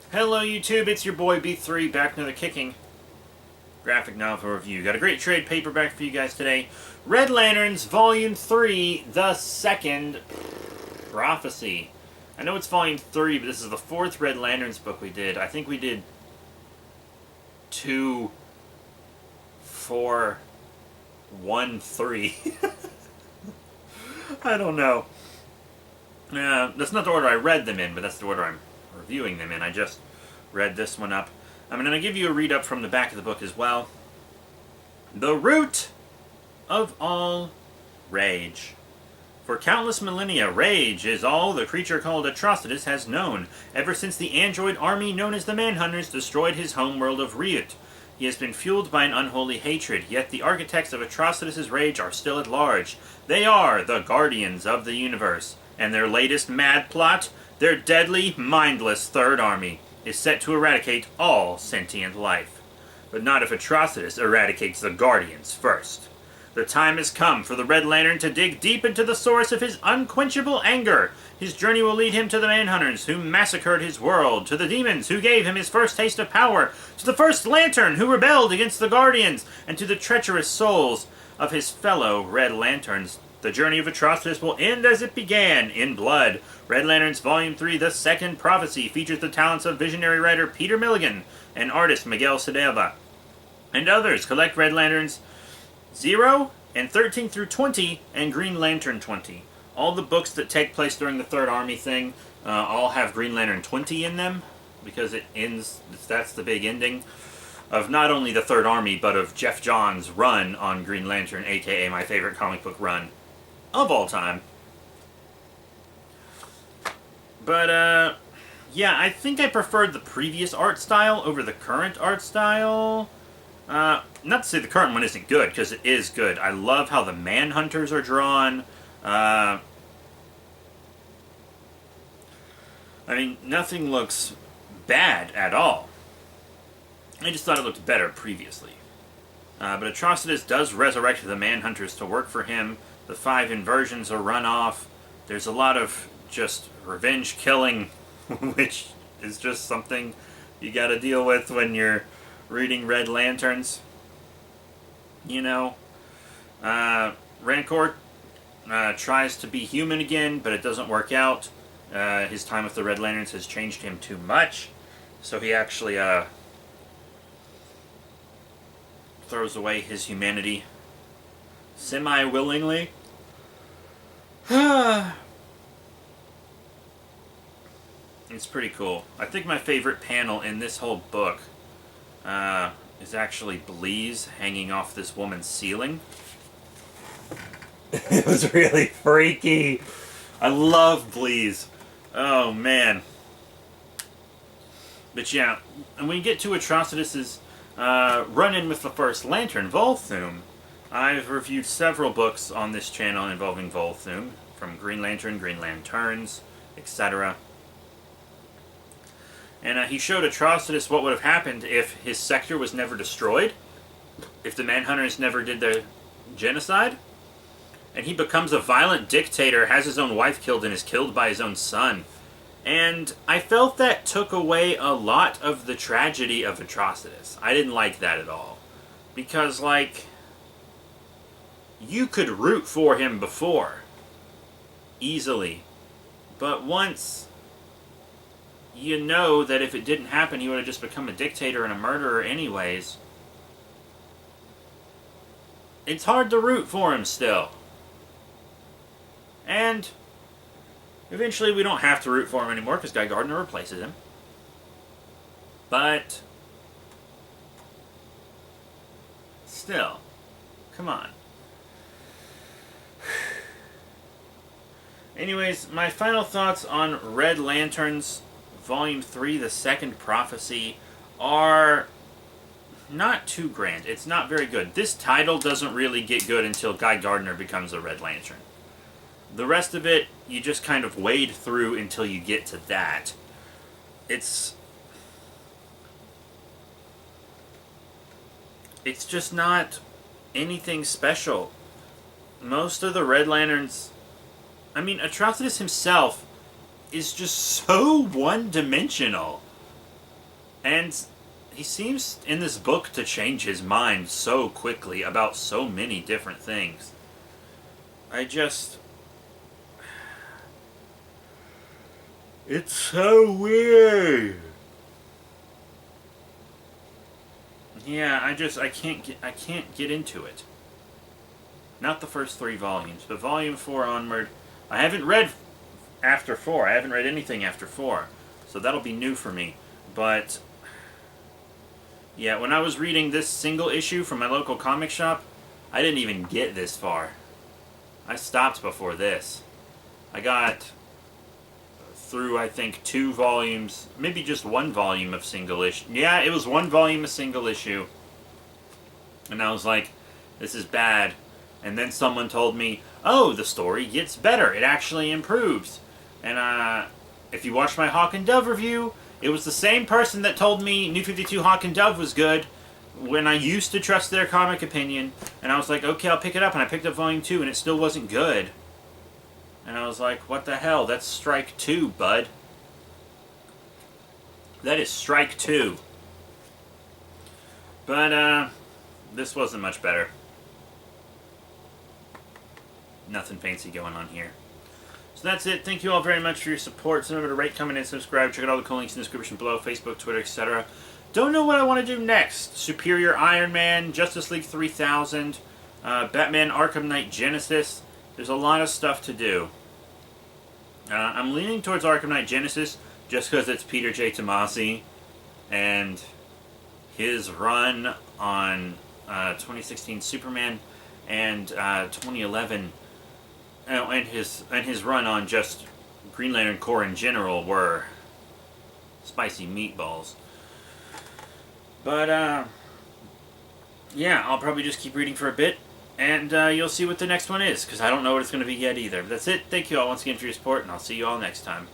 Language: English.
Hello YouTube, it's your boy B3 back with another kicking graphic novel review. Got a great trade paperback for you guys today. Red Lanterns Volume 3, The Second Prophecy. I know it's Volume 3, but this is the fourth Red Lanterns book we did. I think we did 2, 4, 1, 3. I don't know. That's not the order I read them in, but that's the order I'm reviewing them in. I just read this one up. I'm going to give you a read up from the back of the book as well. The root of all rage. For countless millennia, rage is all the creature called Atrocitus has known, ever since the android army known as the Manhunters destroyed his homeworld of Ryut. He has been fueled by an unholy hatred, yet the architects of Atrocitus' rage are still at large. They are the guardians of the universe, and their latest mad plot, their deadly, mindless Third Army, is set to eradicate all sentient life. But not if Atrocitus eradicates the Guardians first. The time has come for the Red Lantern to dig deep into the source of his unquenchable anger. His journey will lead him to the Manhunters who massacred his world, to the demons who gave him his first taste of power, to the First Lantern who rebelled against the Guardians, and to the treacherous souls of his fellow Red Lanterns. The journey of Atrocitus will end as it began, in blood. Red Lanterns Volume 3, The Second Prophecy, features the talents of visionary writer Peter Milligan and artist Miguel Sedeva. And others. Collect Red Lanterns 0 and 13 through 20 and Green Lantern 20. All the books that take place during the Third Army thing all have Green Lantern 20 in them, because it ends, that's the big ending of not only the Third Army, but of Jeff Johns' run on Green Lantern, aka my favorite comic book run of all time. But, yeah, I think I preferred the previous art style over the current art style. Not to say the current one isn't good, because it is good. I love how the Manhunters are drawn. I mean, nothing looks bad at all. I just thought it looked better previously. But Atrocitus does resurrect the Manhunters to work for him. The 5 inversions are run off. There's a lot of just revenge killing, which is just something you gotta deal with when you're reading Red Lanterns. You know, Rancor tries to be human again, but it doesn't work out. His time with the Red Lanterns has changed him too much, so he actually throws away his humanity semi-willingly. It's pretty cool. I think my favorite panel in this whole book is actually Bleeze hanging off this woman's ceiling. It was really freaky. I love Bleeze. Oh, man. But yeah, and when you get to Atrocitus's run-in with the First Lantern, Volthoom, I've reviewed several books on this channel involving Volthoom, from Green Lantern, Green Lanterns, etc. And he showed Atrocitus what would have happened if his sector was never destroyed, if the Manhunters never did their genocide, and he becomes a violent dictator, has his own wife killed, and is killed by his own son. And I felt that took away a lot of the tragedy of Atrocitus. I didn't like that at all. Because, like, you could root for him before, easily. But once you know that if it didn't happen, he would have just become a dictator and a murderer anyways, it's hard to root for him still. And eventually we don't have to root for him anymore because Guy Gardner replaces him. But still, come on. Anyways, my final thoughts on Red Lanterns Volume 3, The Second Prophecy, are not too grand. It's not very good. This title doesn't really get good until Guy Gardner becomes a Red Lantern. The rest of it, you just kind of wade through until you get to that. It's just not anything special. Most of the Red Lanterns, I mean, Atrocitus himself is just so one-dimensional. And he seems in this book to change his mind so quickly about so many different things. It's so weird. Yeah, I can't get into it. Not the first 3 volumes, but volume 4 onward. I haven't read after 4. I haven't read anything after 4. So that'll be new for me. But yeah, when I was reading this single issue from my local comic shop, I didn't even get this far. I stopped before this. I got through, I think, 2 volumes, maybe just 1 volume of single issue. Yeah, it was 1 volume of single issue. And I was like, this is bad. And then someone told me, oh, the story gets better. It actually improves. And if you watch my Hawk and Dove review, it was the same person that told me New 52 Hawk and Dove was good when I used to trust their comic opinion. And I was like, okay, I'll pick it up. And I picked up volume 2, and it still wasn't good. And I was like, what the hell? That's strike 2, bud. That is strike 2. But, this wasn't much better. Nothing fancy going on here. So that's it. Thank you all very much for your support. So remember to rate, comment, and subscribe. Check out all the cool links in the description below. Facebook, Twitter, etc. Don't know what I want to do next. Superior Iron Man, Justice League 3000, Batman Arkham Knight Genesis. There's a lot of stuff to do. I'm leaning towards Arkham Knight Genesis just because it's Peter J. Tomasi and his run on 2016 Superman and 2011, and his run on just Green Lantern Corps in general were spicy meatballs. But yeah, I'll probably just keep reading for a bit. And you'll see what the next one is, because I don't know what it's going to be yet either. But that's it. Thank you all once again for your support, and I'll see you all next time.